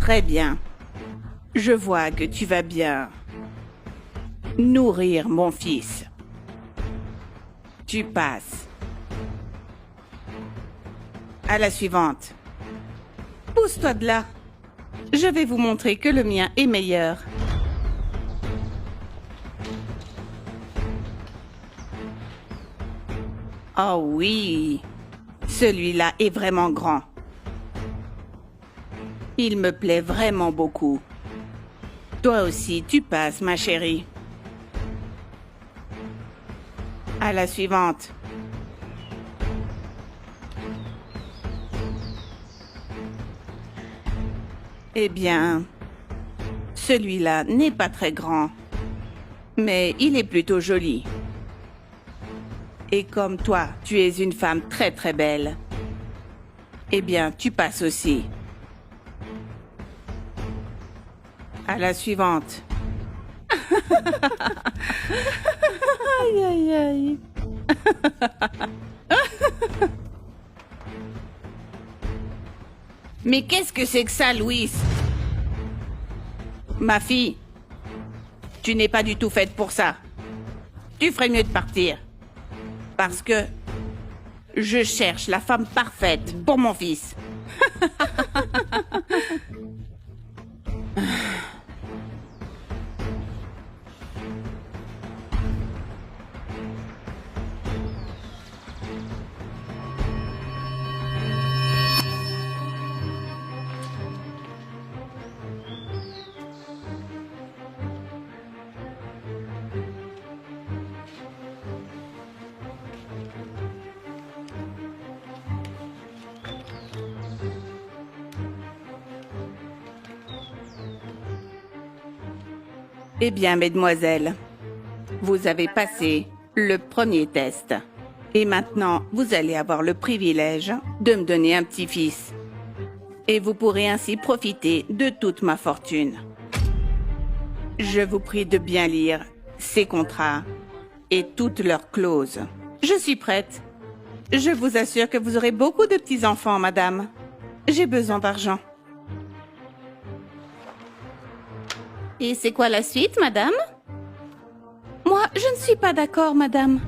Très bien. Je vois que tu vas bien nourrir mon fils. Tu passes. À la suivante. Pousse-toi de là. Je vais vous montrer que le mien est meilleur. Oh oui, celui-là est vraiment grand. Il me plaît vraiment beaucoup. Toi aussi, tu passes, ma chérie. À la suivante. Eh bien, celui-là n'est pas très grand, mais il est plutôt joli. Et comme toi, tu es une femme très très belle, eh bien, tu passes aussi. À la suivante. Aïe, aïe, aïe. Mais qu'est-ce que c'est que ça, Louise? Ma fille, tu n'es pas du tout faite pour ça. Tu ferais mieux de partir. Parce que je cherche la femme parfaite pour mon fils. Eh bien, mesdemoiselles, vous avez passé le premier test. Et maintenant, vous allez avoir le privilège de me donner un petit-fils. Et vous pourrez ainsi profiter de toute ma fortune. Je vous prie de bien lire ces contrats et toutes leurs clauses. Je suis prête. Je vous assure que vous aurez beaucoup de petits-enfants, madame. J'ai besoin d'argent. Et c'est quoi la suite, madame? Moi, je ne suis pas d'accord, madame.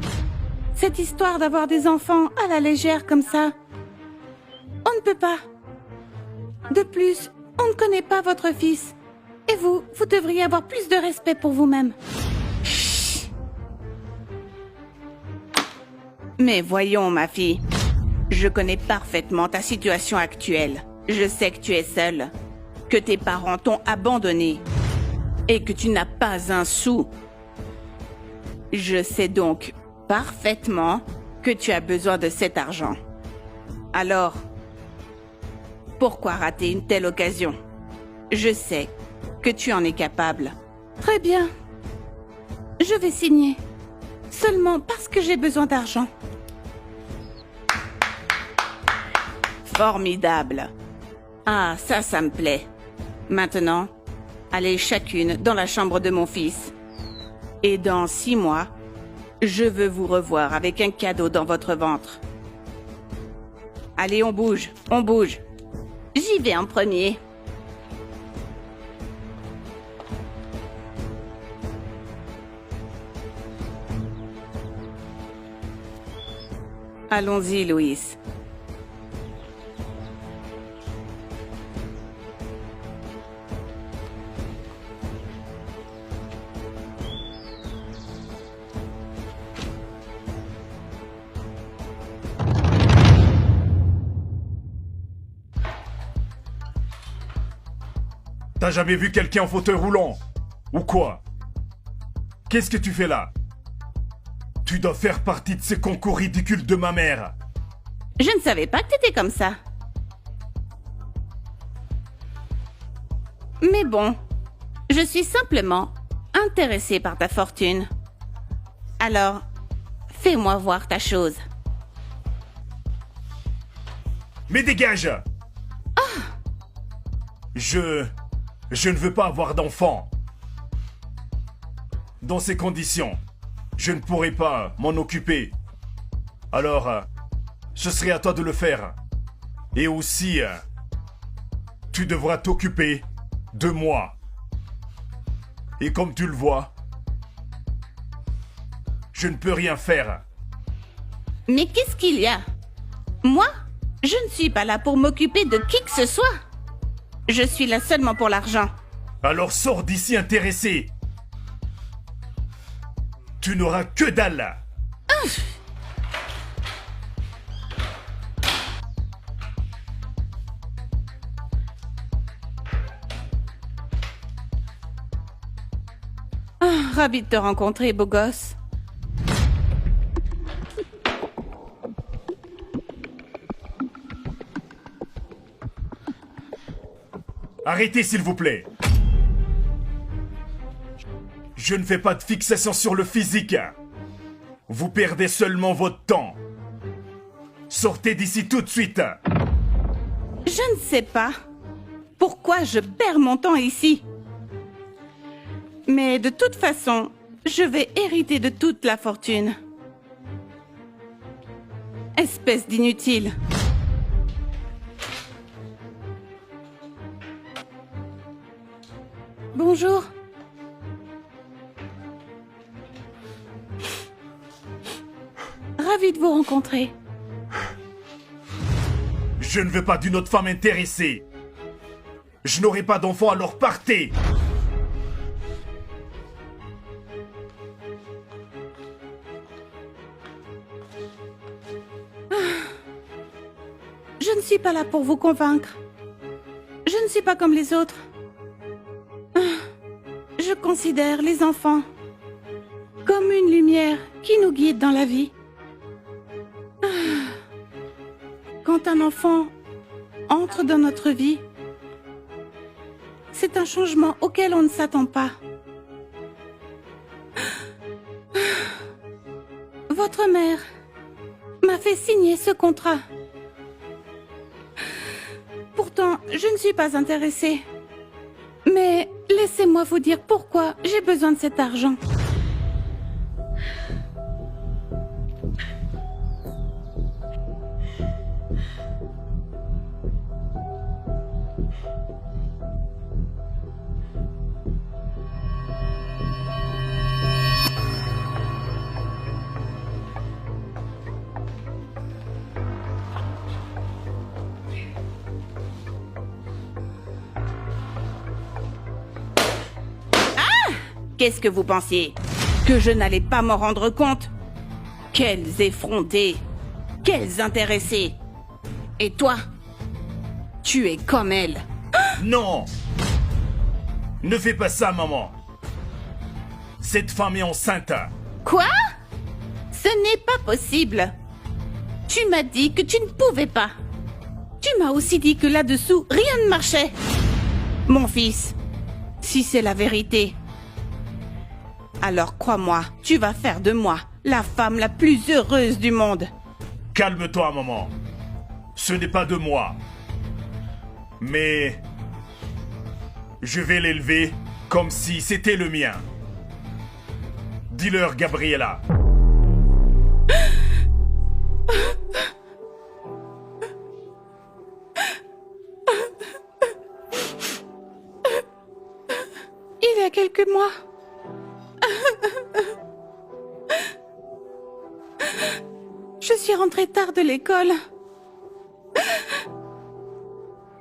Cette histoire d'avoir des enfants à la légère comme ça, on ne peut pas. De plus, on ne connaît pas votre fils. Et vous devriez avoir plus de respect pour vous-même. Chut. Mais voyons, ma fille. Je connais parfaitement ta situation actuelle. Je sais que tu es seule, que tes parents t'ont abandonnée et que tu n'as pas un sou. Je sais donc parfaitement que tu as besoin de cet argent. Alors, pourquoi rater une telle occasion? Je sais que tu en es capable. Très bien. Je vais signer. Seulement parce que j'ai besoin d'argent. Formidable. Ah, ça me plaît. Maintenant, allez chacune dans la chambre de mon fils. Et dans 6 mois, je veux vous revoir avec un cadeau dans votre ventre. Allez, on bouge, on bouge. J'y vais en premier. Allons-y, Louise. T'as jamais vu quelqu'un en fauteuil roulant? Ou quoi? Qu'est-ce que tu fais là? Tu dois faire partie de ces concours ridicules de ma mère. Je ne savais pas que t'étais comme ça. Mais bon, je suis simplement intéressée par ta fortune. Alors, fais-moi voir ta chose. Mais dégage! Je ne veux pas avoir d'enfant. Dans ces conditions, je ne pourrai pas m'en occuper. Alors, ce serait à toi de le faire. Et aussi, Tu devras t'occuper de moi. Et comme tu le vois, je ne peux rien faire. Mais qu'est-ce qu'il y a? Moi, je ne suis pas là pour m'occuper de qui que ce soit. Je suis là seulement pour l'argent. Alors sors d'ici intéressé. Tu n'auras que dalle. Ravi de te rencontrer, beau gosse. Arrêtez s'il vous plaît. Je ne fais pas de fixation sur le physique. Vous perdez seulement votre temps. Sortez d'ici tout de suite. Je ne sais pas pourquoi je perds mon temps ici. Mais de toute façon, je vais hériter de toute la fortune. Espèce d'inutile. Bonjour. Ravi de vous rencontrer. Je ne veux pas d'une autre femme intéressée. Je n'aurai pas d'enfant, alors partez. Je ne suis pas là pour vous convaincre. Je ne suis pas comme les autres. Je considère les enfants comme une lumière qui nous guide dans la vie. Quand un enfant entre dans notre vie, c'est un changement auquel on ne s'attend pas. Votre mère m'a fait signer ce contrat. Pourtant, je ne suis pas intéressée. Mais laissez-moi vous dire pourquoi j'ai besoin de cet argent. Qu'est-ce que vous pensiez? Que je n'allais pas m'en rendre compte? Quels effrontés! Quels intéressés! Et toi? Tu es comme elle. Non! Ne fais pas ça, maman. Cette femme est enceinte. Quoi? Ce n'est pas possible. Tu m'as dit que tu ne pouvais pas. Tu m'as aussi dit que là-dessous, rien ne marchait. Mon fils, si c'est la vérité, alors crois-moi, tu vas faire de moi la femme la plus heureuse du monde. Calme-toi, maman. Ce n'est pas de moi. Mais je vais l'élever comme si c'était le mien. Dis-leur, Gabriella. Il y a quelques mois, je suis rentrée tard de l'école.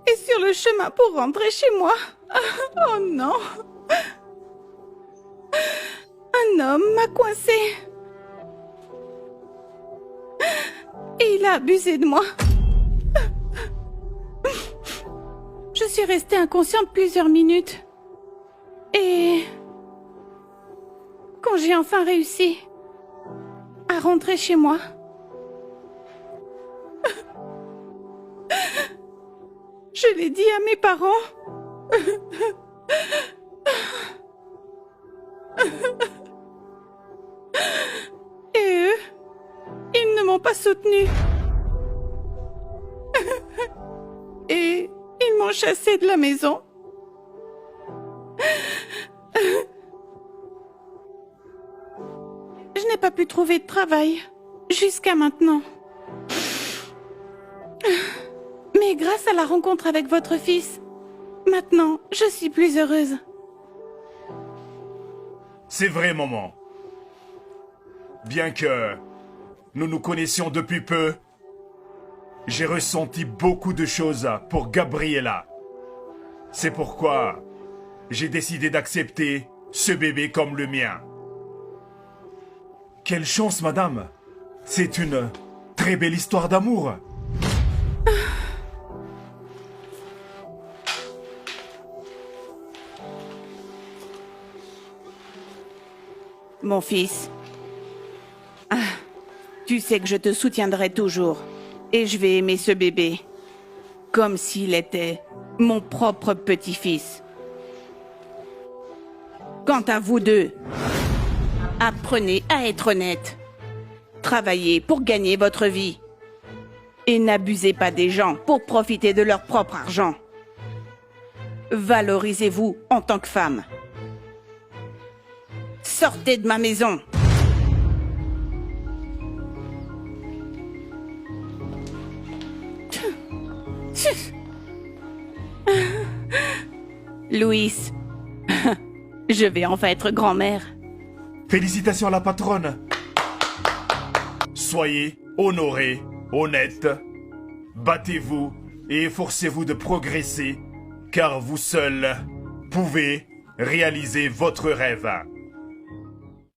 Et sur le chemin pour rentrer chez moi, oh non, un homme m'a coincée. Et il a abusé de moi. Je suis restée inconsciente plusieurs minutes. Et quand j'ai enfin réussi à rentrer chez moi, je l'ai dit à mes parents. Et eux, ils ne m'ont pas soutenue. Et ils m'ont chassée de la maison. Je n'ai pas pu trouver de travail jusqu'à maintenant. Mais grâce à la rencontre avec votre fils, Maintenant, je suis plus heureuse. C'est vrai, maman. Bien que nous nous connaissions depuis peu, j'ai ressenti beaucoup de choses pour Gabriella. C'est pourquoi j'ai décidé d'accepter ce bébé comme le mien. Quelle chance, madame! C'est une très belle histoire d'amour. Mon fils, tu sais que je te soutiendrai toujours. Et je vais aimer ce bébé comme s'il était mon propre petit-fils. Quant à vous deux, apprenez à être honnête. Travaillez pour gagner votre vie. Et n'abusez pas des gens pour profiter de leur propre argent. Valorisez-vous en tant que femme. Sortez de ma maison. Louis, je vais enfin être grand-mère. Félicitations à la patronne. Soyez honorés, honnêtes. Battez-vous et efforcez-vous de progresser, car vous seuls pouvez réaliser votre rêve.